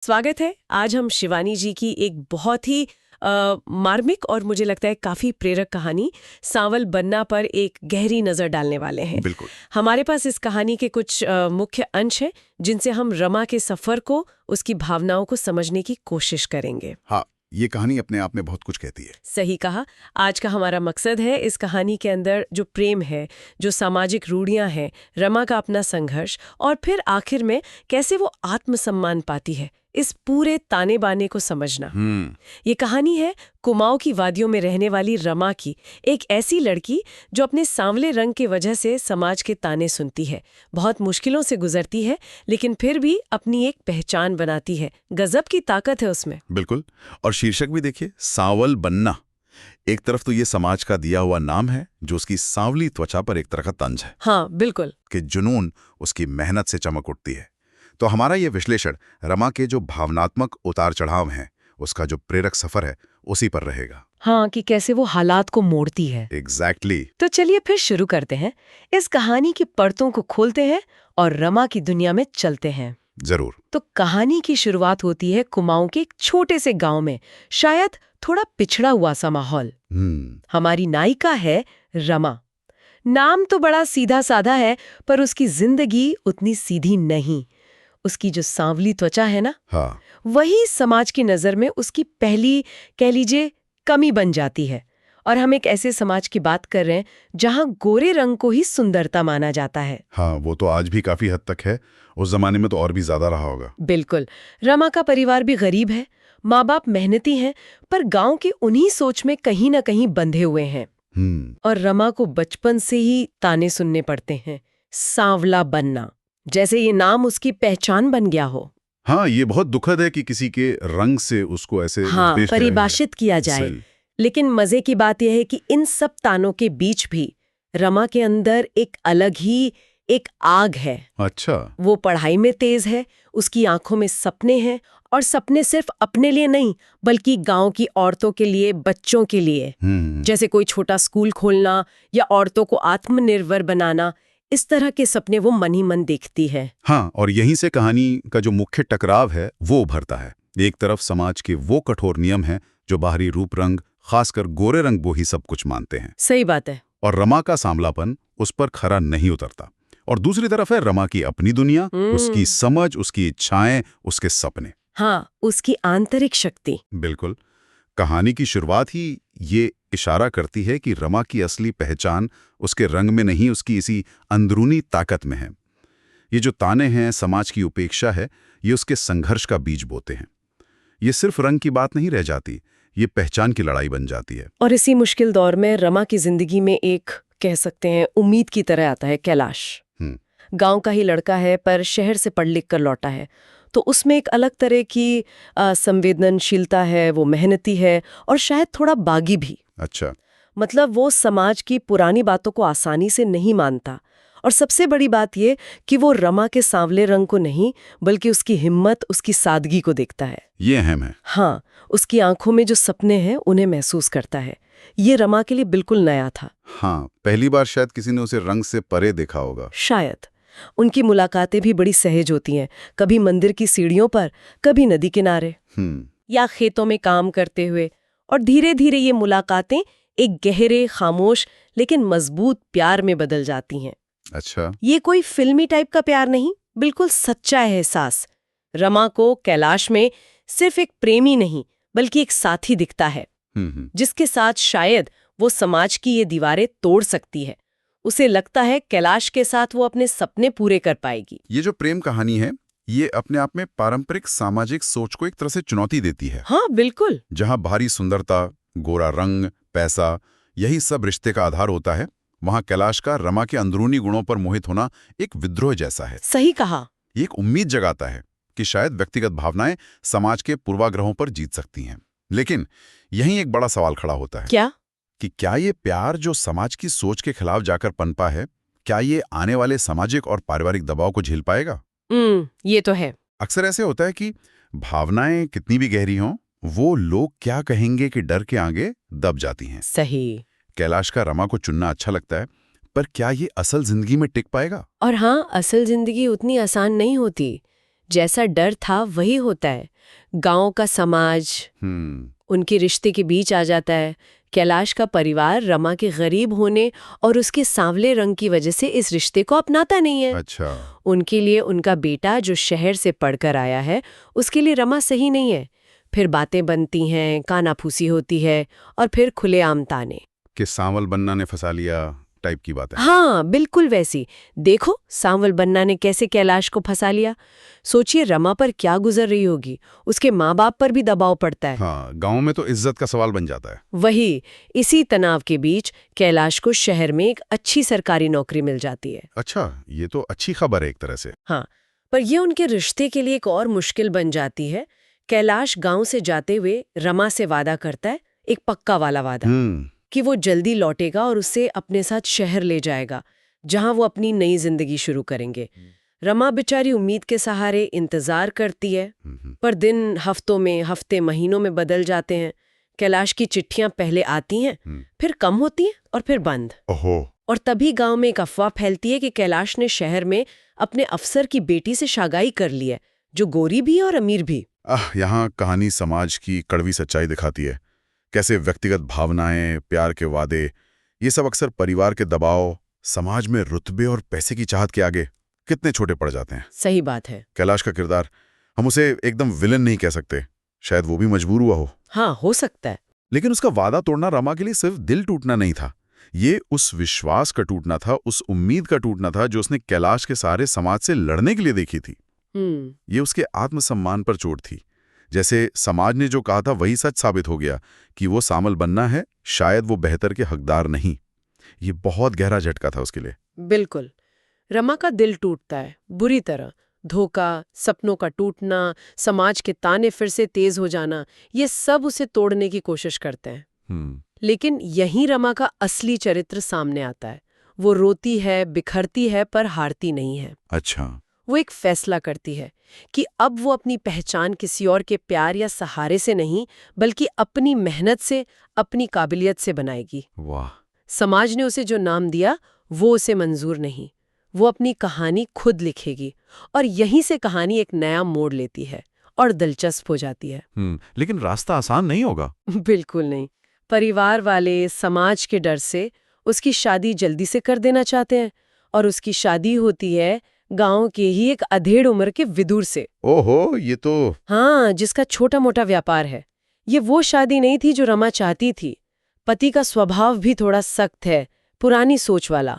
स्वागत है। आज हम शिवानी जी की एक बहुत ही मार्मिक और मुझे लगता है काफी प्रेरक कहानी सांवल बनना पर एक गहरी नजर डालने वाले हैं। बिल्कुल। हमारे पास इस कहानी के कुछ मुख्य अंश हैं जिनसे हम रमा के सफर को, उसकी भावनाओं को समझने की कोशिश करेंगे। हाँ, ये कहानी अपने आप में बहुत कुछ कहती है। सही कहा। आज का हमारा मकसद है इस कहानी के अंदर जो प्रेम है, जो सामाजिक रूढ़ियां हैं, रमा का अपना संघर्ष और फिर आखिर में कैसे वो आत्मसम्मान पाती है, इस पूरे ताने बाने को समझना। ये कहानी है कुमाऊं की वादियों में रहने वाली रमा की, एक ऐसी लड़की जो अपने सांवले रंग की वजह से समाज के ताने सुनती है, बहुत मुश्किलों से गुजरती है, लेकिन फिर भी अपनी एक पहचान बनाती है। गजब की ताकत है उसमें। बिल्कुल। और शीर्षक भी देखिए, सांवल बनना। एक तरफ तो ये समाज का दिया हुआ नाम है जो उसकी सांवली त्वचा पर एक तरह का तंज है। हाँ बिल्कुल। कि जुनून उसकी मेहनत से चमक उठती है। तो हमारा ये विश्लेषण रमा के जो भावनात्मक उतार चढ़ाव हैं, उसका जो प्रेरक सफर है, उसी पर रहेगा। हाँ, कि कैसे वो हालात को मोड़ती है। एग्जैक्टली। तो चलिए फिर शुरू करते हैं। इस कहानी की परतों को खोलते हैं और रमा की दुनिया में चलते हैं। जरूर। तो कहानी की शुरुआत होती है कुमाऊं के एक छोटे से गांव में, शायद थोड़ा पिछड़ा हुआ सा माहौल। हमारी नायिका है रमा। नाम तो बड़ा सीधा साधा है, पर उसकी जिंदगी उतनी सीधी नहीं। उसकी जो सांवली त्वचा है ना, हाँ। वही समाज की नजर में उसकी पहली, कह लीजिए, कमी बन जाती है। और हम एक ऐसे समाज की बात कर रहे हैं जहां गोरे रंग को ही सुंदरता माना जाता है। हाँ, वो तो आज भी काफी हद तक है। उस जमाने में तो और भी ज्यादा रहा होगा। बिल्कुल। रमा का परिवार भी गरीब है, माँ बाप मेहनती हैं, पर गांव की उन्हीं सोच में कहीं ना कहीं बंधे हुए हैं। और रमा को बचपन से ही ताने सुनने पड़ते हैं, सांवला बनना, जैसे ये नाम उसकी पहचान बन गया हो। हाँ, ये बहुत दुखद है कि किसी के रंग से उसको ऐसे परिभाषित किया जाए। लेकिन मजे की बात यह है कि इन सब तानों के बीच भी रमा के अंदर एक अलग ही एक आग है। अच्छा। वो पढ़ाई में तेज है, उसकी आंखों में सपने हैं, और सपने सिर्फ अपने लिए नहीं बल्कि गांव की औरतों के लिए, बच्चों के लिए। जैसे कोई छोटा स्कूल खोलना या औरतों को आत्मनिर्भर बनाना, इस तरह के सपने वो मन ही मन देखती है। हाँ, और यहीं से कहानी का जो मुख्य टकराव है वो उभरता है। एक तरफ समाज के वो कठोर नियम हैं जो बाहरी रूप रंग, खासकर गोरे रंग, वो ही सब कुछ मानते हैं। सही बात है। और रमा का सांवलापन उस पर खरा नहीं उतरता। और दूसरी तरफ है रमा की अपनी दुनिया, उसकी समझ, उसकी इच्छाएं, उसके सपने। हाँ, उसकी आंतरिक शक्ति। बिल्कुल। कहानी की शुरुआत ही ये इशारा करती है कि रमा की असली पहचान उसके रंग में नहीं, उसकी इसी अंदरूनी ताकत में है। ये जो ताने हैं, समाज की उपेक्षा है, ये उसके संघर्ष का बीज बोते हैं। ये सिर्फ रंग की बात नहीं रह जाती, ये पहचान की लड़ाई बन जाती है। और इसी मुश्किल दौर में रमा की जिंदगी में एक, कह सकते हैं, उम्मीद की तरह आता है कैलाश। गांव का ही लड़का है, पर शहर से पढ़ लिख कर लौटा है, तो उसमें एक अलग तरह की संवेदनशीलता है, वो मेहनती है और शायद थोड़ा बागी भी। अच्छा। मतलब वो समाज की पुरानी बातों को आसानी से नहीं मानता। और सबसे बड़ी बात ये कि वो रमा के सांवले रंग को नहीं बल्कि उसकी हिम्मत, उसकी सादगी को देखता है। ये अहम है। हाँ, उसकी आंखों में जो सपने हैं उन्हें महसूस करता है। ये रमा के लिए बिल्कुल नया था। हाँ, पहली बार शायद किसी ने उसे रंग से परे देखा होगा। शायद। उनकी मुलाकातें भी बड़ी सहज होती हैं, कभी मंदिर की सीढ़ियों पर, कभी नदी किनारे या खेतों में काम करते हुए। और धीरे धीरे ये मुलाकातें एक गहरे, खामोश लेकिन मजबूत प्यार में बदल जाती हैं। अच्छा। ये कोई फिल्मी टाइप का प्यार नहीं, बिल्कुल सच्चा एहसास। रमा को कैलाश में सिर्फ एक प्रेमी नहीं बल्कि एक साथी दिखता है, जिसके साथ शायद वो समाज की ये दीवारें तोड़ सकती है। उसे लगता है कैलाश के साथ वो अपने सपने पूरे कर पाएगी। ये जो प्रेम कहानी है, ये अपने आप में पारंपरिक सामाजिक सोच को एक तरह से चुनौती देती है। हाँ बिल्कुल। जहां बाहरी सुंदरता, गोरा रंग, पैसा, यही सब रिश्ते का आधार होता है, वहां कैलाश का रमा के अंदरूनी गुणों पर मोहित होना एक विद्रोह जैसा है। सही कहा। ये एक उम्मीद जगाता है कि शायद व्यक्तिगत भावनाएं समाज के पूर्वाग्रहों पर जीत सकती हैं। लेकिन यहीं एक बड़ा सवाल खड़ा होता है। क्या? कि क्या ये प्यार जो समाज की सोच के खिलाफ जाकर पनपा है, क्या ये आने वाले सामाजिक और पारिवारिक दबाव को झेल पाएगा? ये तो है। अक्सर ऐसे होता है कि भावनाएं कितनी भी गहरी हों, वो लोग क्या कहेंगे कि डर के आगे दब जाती हैं। सही। कैलाश का रमा को चुनना अच्छा लगता है, पर क्या ये असल जिंदगी में टिक पाएगा? और हाँ, असल जिंदगी उतनी आसान नहीं होती। जैसा डर था वही होता है। गांव का समाज उनके रिश्ते के बीच आ जाता है। कैलाश का परिवार रमा के गरीब होने और उसके सांवले रंग की वजह से इस रिश्ते को अपनाता नहीं है। अच्छा। उनके लिए उनका बेटा जो शहर से पढ़कर आया है, उसके लिए रमा सही नहीं है। फिर बातें बनती हैं, कानाफूसी होती है और फिर खुलेआम ताने कि सांवल बन्ना ने फंसा लिया टाइप की बात है। हाँ, बिल्कुल वैसी। देखो सांवल बन्ना ने कैसे कैलाश को फंसा लिया। सोचिए रमा पर क्या गुजर रही होगी। उसके माँ बाप पर भी दबाव पड़ता है। हाँ, गांव में तो इज्जत का सवाल बन जाता है। वही, इसी तनाव के बीच कैलाश को शहर में एक अच्छी सरकारी नौकरी मिल जाती है। अच्छा, ये तो अच्छी खबर है एक तरह से। हाँ, पर ये उनके रिश्ते के लिए एक और मुश्किल बन जाती है। कैलाश गांव से जाते हुए रमा से वादा करता है, एक पक्का वाला वादा, कि वो जल्दी लौटेगा और उसे अपने साथ शहर ले जाएगा, जहां वो अपनी नई जिंदगी शुरू करेंगे। रमा बेचारी उम्मीद के सहारे इंतजार करती है, पर दिन हफ्ते महीनों में बदल जाते हैं। कैलाश की चिट्ठियां पहले आती हैं, फिर कम होती हैं और फिर बंद। ओहो। और तभी गांव में एक अफवाह फैलती है कि कैलाश ने शहर में अपने अफसर की बेटी से शागाई कर ली है, जो गोरी भी और अमीर भी। यहाँ कहानी समाज की कड़वी सच्चाई दिखाती है। कैसे व्यक्तिगत भावनाएं, प्यार के वादे, ये सब अक्सर परिवार के दबाव, समाज में रुतबे और पैसे की चाहत के आगे कितने छोटे पड़ जाते हैं। सही बात है। कैलाश का किरदार, हम उसे एकदम विलन नहीं कह सकते। शायद वो भी मजबूर हुआ हो। हाँ, हो सकता है। लेकिन उसका वादा तोड़ना रमा के लिए सिर्फ दिल टूटना नहीं था। ये उस विश्वास का टूटना था, उस उम्मीद का टूटना था जो उसने कैलाश के सहारे समाज से लड़ने के लिए देखी थी। ये उसके आत्मसम्मान पर चोट थी। जैसे समाज ने जो कहा था वही सच साबित हो गया कि वो सांवल बन्ना है, शायद वो बेहतर के हकदार नहीं। ये बहुत गहरा झटका था उसके लिए। बिल्कुल। रमा का दिल टूटता है बुरी तरह। धोखा, सपनों का टूटना, समाज के ताने फिर से तेज हो जाना, ये सब उसे तोड़ने की कोशिश करते हैं। लेकिन यहीं रमा का असली चरित्र सामने आता है। वो रोती है, बिखरती है, पर हारती नहीं है। अच्छा। वो एक फैसला करती है कि अब वो अपनी पहचान किसी और के प्यार या सहारे से नहीं, बल्कि अपनी मेहनत से, अपनी काबिलियत से बनाएगी। वाह। समाज ने उसे जो नाम दिया वो उसे मंजूर नहीं। वो अपनी कहानी खुद लिखेगी और यहीं से कहानी एक नया मोड़ लेती है और दिलचस्प हो जाती है। लेकिन रास्ता आसान नहीं होगा। बिल्कुल नहीं। परिवार वाले समाज के डर से उसकी शादी जल्दी से कर देना चाहते हैं और उसकी शादी होती है गांव के ही एक अधेड़ उम्र के विदुर से। ओहो, ये तो। हाँ, जिसका छोटा मोटा व्यापार है। ये वो शादी नहीं थी जो रमा चाहती थी। पति का स्वभाव भी थोड़ा सख्त है, पुरानी सोच वाला।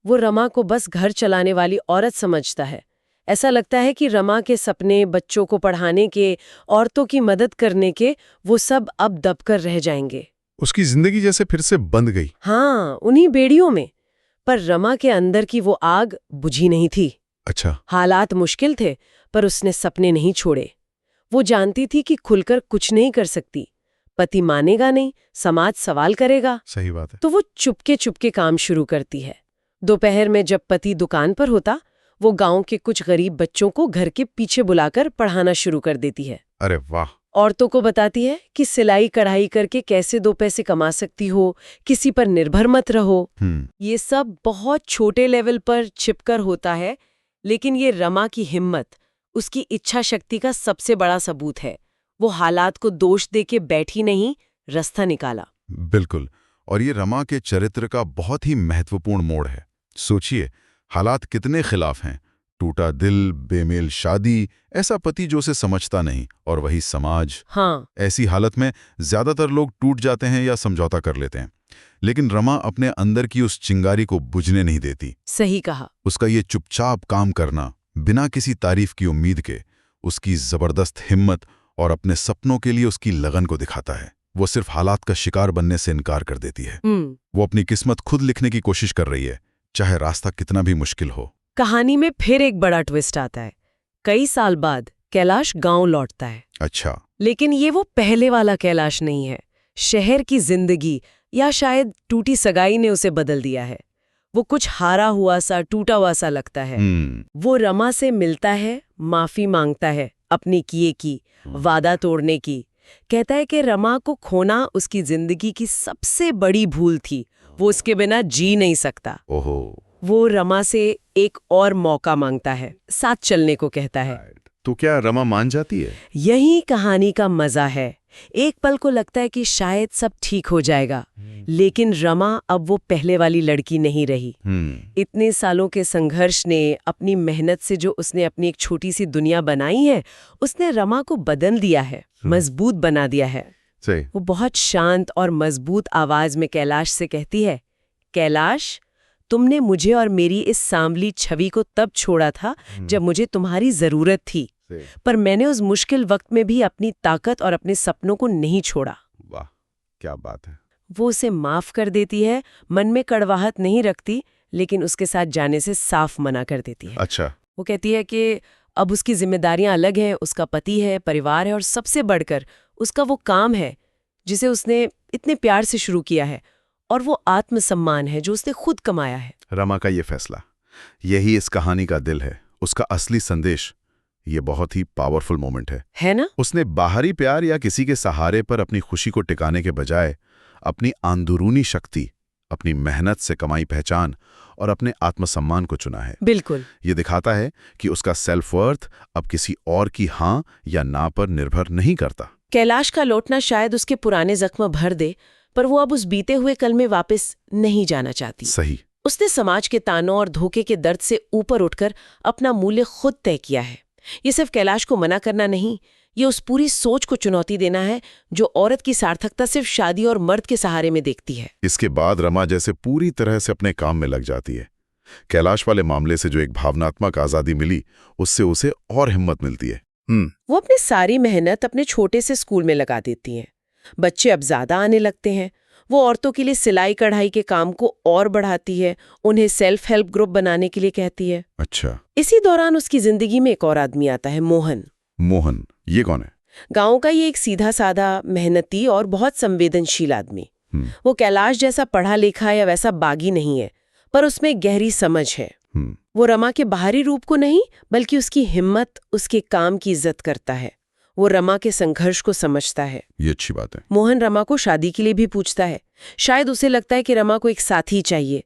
वो रमा को बस घर चलाने वाली औरत समझता है। ऐसा लगता है कि रमा के सपने, बच्चों को पढ़ाने के, औरतों की मदद करने के, वो सब अब दबकर रह जाएंगे। उसकी जिंदगी जैसे फिर से बंध गई। हाँ, उन्हीं बेड़ियों में। पर रमा के अंदर की वो आग बुझी नहीं थी। अच्छा। हालात मुश्किल थे, पर उसने सपने नहीं छोड़े। वो जानती थी कि खुलकर कुछ नहीं कर सकती। पति मानेगा नहीं, समाज सवाल करेगा। सही बात है। तो वो चुपके चुपके काम शुरू करती है। दोपहर में जब पति दुकान पर होता, वो गांव के कुछ गरीब बच्चों को घर के पीछे बुलाकर पढ़ाना शुरू कर देती है। अरे वाह। औरतों को बताती है कि सिलाई कढ़ाई करके कैसे 2 पैसे कमा सकती हो, किसी पर निर्भर मत रहो। ये सब बहुत छोटे लेवल पर छिपकर होता है, लेकिन ये रमा की हिम्मत, उसकी इच्छा शक्ति का सबसे बड़ा सबूत है। वो हालात को दोष देके बैठी नहीं, रास्ता निकाला। बिल्कुल। और ये रमा के चरित्र का बहुत ही महत्वपूर्ण मोड़ है। सोचिए, हालात कितने खिलाफ हैं। टूटा दिल, बेमेल शादी, ऐसा पति जो उसे समझता नहीं, और वही समाज। हाँ। ऐसी हालत में ज्यादातर लोग टूट जाते हैं या समझौता कर लेते हैं। लेकिन रमा अपने अंदर की उस चिंगारी को बुझने नहीं देती। सही कहा। उसका ये चुपचाप काम करना, बिना किसी तारीफ की उम्मीद के, उसकी जबरदस्त हिम्मत और अपने सपनों के लिए उसकी लगन को दिखाता है। वो सिर्फ हालात का शिकार बनने से इनकार कर देती है। वो अपनी किस्मत खुद लिखने की कोशिश कर रही है, चाहे रास्ता कितना भी मुश्किल हो। कहानी में फिर एक बड़ा ट्विस्ट आता है। कई साल बाद कैलाश गांव लौटता है। अच्छा। लेकिन ये वो पहले वाला कैलाश नहीं है। शहर की जिंदगी या शायद टूटी सगाई ने उसे बदल दिया है। वो कुछ हारा हुआ सा, टूटा हुआ सा लगता है। वो रमा से मिलता है, माफी मांगता है अपनी किए की, वादा तोड़ने की। कहता है कि रमा को खोना उसकी जिंदगी की सबसे बड़ी भूल थी, वो उसके बिना जी नहीं सकता। ओहो। वो रमा से एक और मौका मांगता है, साथ चलने को कहता है। तो क्या रमा मान जाती है? यही कहानी का मजा है। एक पल को लगता है कि शायद सब ठीक हो जाएगा, लेकिन रमा अब वो पहले वाली लड़की नहीं रही। इतने सालों के संघर्ष ने, अपनी मेहनत से जो उसने अपनी एक छोटी सी दुनिया बनाई है, उसने रमा को बदल दिया है, मजबूत बना दिया है। सही। वो बहुत शांत और मजबूत आवाज में कैलाश से कहती है, कैलाश, तुमने मुझे और मेरी इस सांवली छवि को तब छोड़ा था जब मुझे तुम्हारी जरूरत थी, पर मैंने उस मुश्किल वक्त में भी अपनी ताकत और अपने सपनों को नहीं छोड़ा। वाह, क्या बात है। वो उसे माफ कर देती है, मन में कड़वाहट नहीं रखती, लेकिन उसके साथ जाने से साफ मना कर देती है। अच्छा। वो कहती है कि अब उसकी जिम्मेदारियां अलग हैं, उसका पति है, परिवार है, और सबसे बढ़कर उसका वो काम है जिसे उसने इतने प्यार से शुरू किया है, और वो आत्मसम्मान है जो उसने खुद कमाया है। रमा का ये फैसला, यही इस कहानी का दिल है, उसका असली संदेश। ये बहुत ही पावरफुल मोमेंट है ना? उसने बाहरी प्यार या किसी के सहारे पर अपनी खुशी को टिकाने के बजाय अपनी अंदरूनी शक्ति, अपनी मेहनत से कमाई पहचान और अपने आत्मसम्मान को चुना है। बिल्कुल। ये दिखाता है कि उसका सेल्फ वर्थ अब किसी और की हाँ या ना पर निर्भर नहीं करता। कैलाश का लौटना शायद उसके पुराने जख्म भर दे, पर वो अब उस बीते हुए कल में वापस नहीं जाना चाहती। सही। उसने समाज के तानों और धोखे के दर्द से ऊपर उठकर अपना मूल्य खुद तय किया है। ये सिर्फ कैलाश को मना करना नहीं, ये उस पूरी सोच को चुनौती देना है जो औरत की सार्थकता सिर्फ शादी और मर्द के सहारे में देखती है। इसके बाद रमा जैसे पूरी तरह से अपने काम में लग जाती है। कैलाश वाले मामले से जो एक भावनात्मक आजादी मिली, उससे उसे और हिम्मत मिलती है। वो अपनी सारी मेहनत अपने छोटे से स्कूल में लगा देती हैं। बच्चे अब ज्यादा आने लगते हैं। वो औरतों के लिए सिलाई कढ़ाई के काम को और बढ़ाती है, उन्हें सेल्फ हेल्प ग्रुप बनाने के लिए कहती है। अच्छा। इसी दौरान उसकी जिंदगी में एक और आदमी आता है, मोहन। मोहन, ये कौन है? गांव का ये एक सीधा साधा, मेहनती और बहुत संवेदनशील आदमी। वो कैलाश जैसा पढ़ा लिखा या वैसा बागी नहीं है, पर उसमें गहरी समझ है। वो रमा के बाहरी रूप को नहीं, बल्कि उसकी हिम्मत, उसके काम की इज्जत करता है। वो रमा के संघर्ष को समझता है। ये अच्छी बात है। मोहन रमा को शादी के लिए भी पूछता है। शायद उसे लगता है कि रमा को एक साथी चाहिए,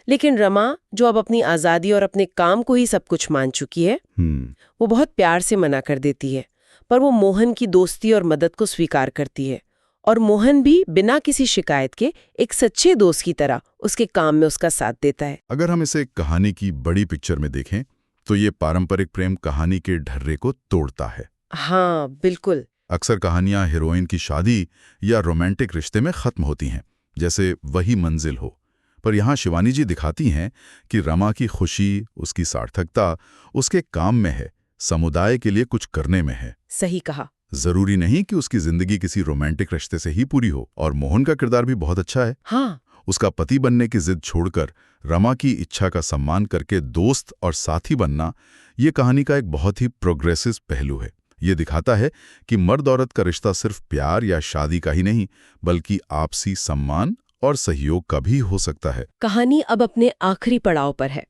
लेकिन रमा, जो अब अपनी आजादी और अपने काम को ही सब कुछ मान चुकी है, वो बहुत प्यार से मना कर देती है। पर वो मोहन की दोस्ती और मदद को स्वीकार करती है, और मोहन भी बिना किसी शिकायत के एक सच्चे दोस्त की तरह उसके काम में उसका साथ देता है। अगर हम इसे कहानी की बड़ी पिक्चर में देखें, तो ये पारंपरिक प्रेम कहानी के ढर्रे को तोड़ता है। हाँ, बिल्कुल। अक्सर कहानियां हीरोइन की शादी या रोमांटिक रिश्ते में खत्म होती हैं, जैसे वही मंजिल हो। पर यहाँ शिवानी जी दिखाती हैं कि रमा की खुशी, उसकी सार्थकता उसके काम में है, समुदाय के लिए कुछ करने में है। सही कहा। जरूरी नहीं कि उसकी जिंदगी किसी रोमांटिक रिश्ते से ही पूरी हो। और मोहन का किरदार भी बहुत अच्छा है। हाँ। उसका पति बनने की जिद छोड़कर रमा की इच्छा का सम्मान करके दोस्त और साथी बनना, ये कहानी का एक बहुत ही प्रोग्रेसिव पहलू है। ये दिखाता है कि मर्द औरत का रिश्ता सिर्फ प्यार या शादी का ही नहीं, बल्कि आपसी सम्मान और सहयोग का भी हो सकता है। कहानी अब अपने आखिरी पड़ाव पर है।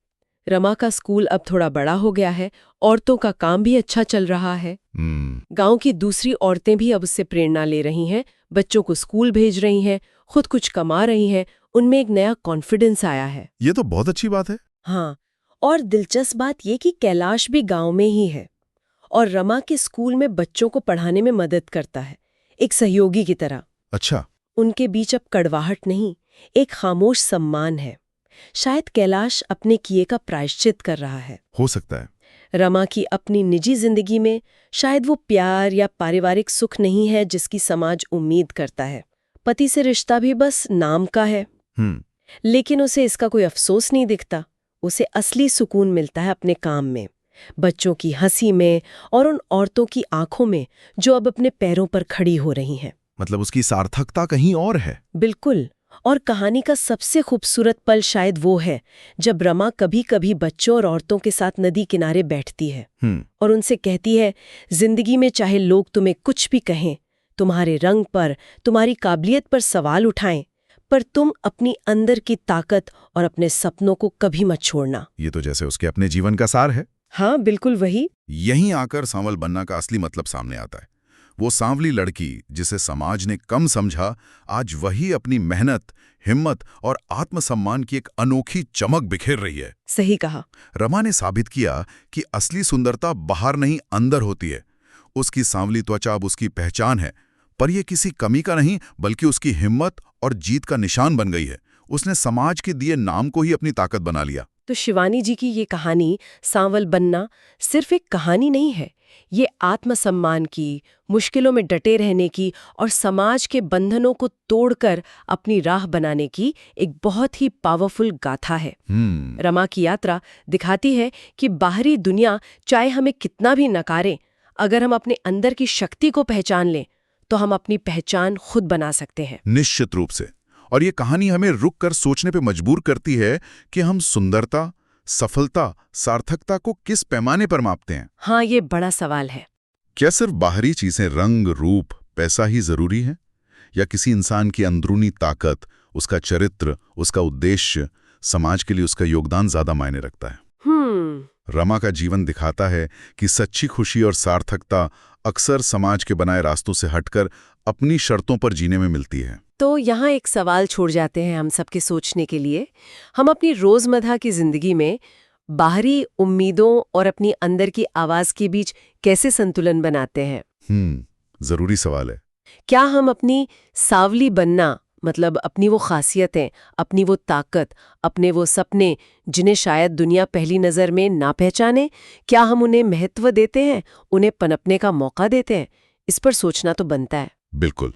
रमा का स्कूल अब थोड़ा बड़ा हो गया है, औरतों का काम भी अच्छा चल रहा है। गांव की दूसरी औरतें भी अब उससे प्रेरणा ले रही हैं, बच्चों को स्कूल भेज रही हैं, खुद कुछ कमा रही हैं, उनमें एक नया कॉन्फिडेंस आया है। ये तो बहुत अच्छी बात है। हाँ, और दिलचस्प बात ये कि कैलाश भी गांव में ही है और रमा के स्कूल में बच्चों को पढ़ाने में मदद करता है, एक सहयोगी की तरह। अच्छा। उनके बीच अब कड़वाहट नहीं, एक खामोश सम्मान है। शायद कैलाश अपने किए का प्रायश्चित कर रहा है। हो सकता है। रमा की अपनी निजी जिंदगी में शायद वो प्यार या पारिवारिक सुख नहीं है जिसकी समाज उम्मीद करता है। पति से रिश्ता भी बस नाम का है। लेकिन उसे इसका कोई अफसोस नहीं दिखता। उसे असली सुकून मिलता है अपने काम में, बच्चों की हंसी में और उन औरतों की आंखों में जो अब अपने पैरों पर खड़ी हो रही हैं। मतलब उसकी सार्थकता कहीं और है। बिल्कुल। और कहानी का सबसे खूबसूरत पल शायद वो है जब रमा कभी कभी बच्चों और औरतों के साथ नदी किनारे बैठती है और उनसे कहती है, जिंदगी में चाहे लोग तुम्हें कुछ भी कहें, तुम्हारे रंग पर, तुम्हारी काबिलियत पर सवाल उठाएं, पर तुम अपनी अंदर की ताकत और अपने सपनों को कभी मत छोड़ना। ये तो जैसे उसके अपने जीवन का सार है। हाँ, बिल्कुल वही। यहीं आकर सांवल बनना का असली मतलब सामने आता है। वो सांवली लड़की जिसे समाज ने कम समझा, आज वही अपनी मेहनत, हिम्मत और आत्मसम्मान की एक अनोखी चमक बिखेर रही है। सही कहा। रमा ने साबित किया कि असली सुंदरता बाहर नहीं अंदर होती है। उसकी सांवली त्वचा अब उसकी पहचान है, पर यह किसी कमी का नहीं बल्कि उसकी हिम्मत और जीत का निशान बन गई है। उसने समाज के दिए नाम को ही अपनी ताकत बना लिया। तो शिवानी जी की ये कहानी सांवल बनना सिर्फ एक कहानी नहीं है, ये आत्मसम्मान की, मुश्किलों में डटे रहने की और समाज के बंधनों को तोड़कर अपनी राह बनाने की एक बहुत ही पावरफुल गाथा है। रमा की यात्रा दिखाती है कि बाहरी दुनिया चाहे हमें कितना भी नकारे, अगर हम अपने अंदर की शक्ति को पहचान लें तो हम अपनी पहचान खुद बना सकते हैं। निश्चित रूप से। और ये कहानी हमें रुक कर सोचने पे मजबूर करती है कि हम सुंदरता, सफलता, सार्थकता को किस पैमाने पर मापते हैं। हाँ, ये बड़ा सवाल है। क्या सिर्फ बाहरी चीजें, रंग, रूप, पैसा ही जरूरी है, या किसी इंसान की अंदरूनी ताकत, उसका चरित्र, उसका उद्देश्य, समाज के लिए उसका योगदान ज्यादा मायने रखता है? रमा का जीवन दिखाता है कि सच्ची खुशी और सार्थकता अक्सर समाज के बनाए रास्तों से हटकर अपनी शर्तों पर जीने में मिलती है। तो यहाँ एक सवाल छोड़ जाते हैं हम सबके सोचने के लिए। हम अपनी रोजमर्रा की जिंदगी में बाहरी उम्मीदों और अपनी अंदर की आवाज के बीच कैसे संतुलन बनाते हैं? जरूरी सवाल है। क्या हम अपनी सांवली बनना, मतलब अपनी वो खासियतें, अपनी वो ताकत, अपने वो सपने जिन्हें शायद दुनिया पहली नज़र में ना पहचाने, क्या हम उन्हें महत्व देते हैं, उन्हें पनपने का मौका देते हैं? इस पर सोचना तो बनता है। बिल्कुल।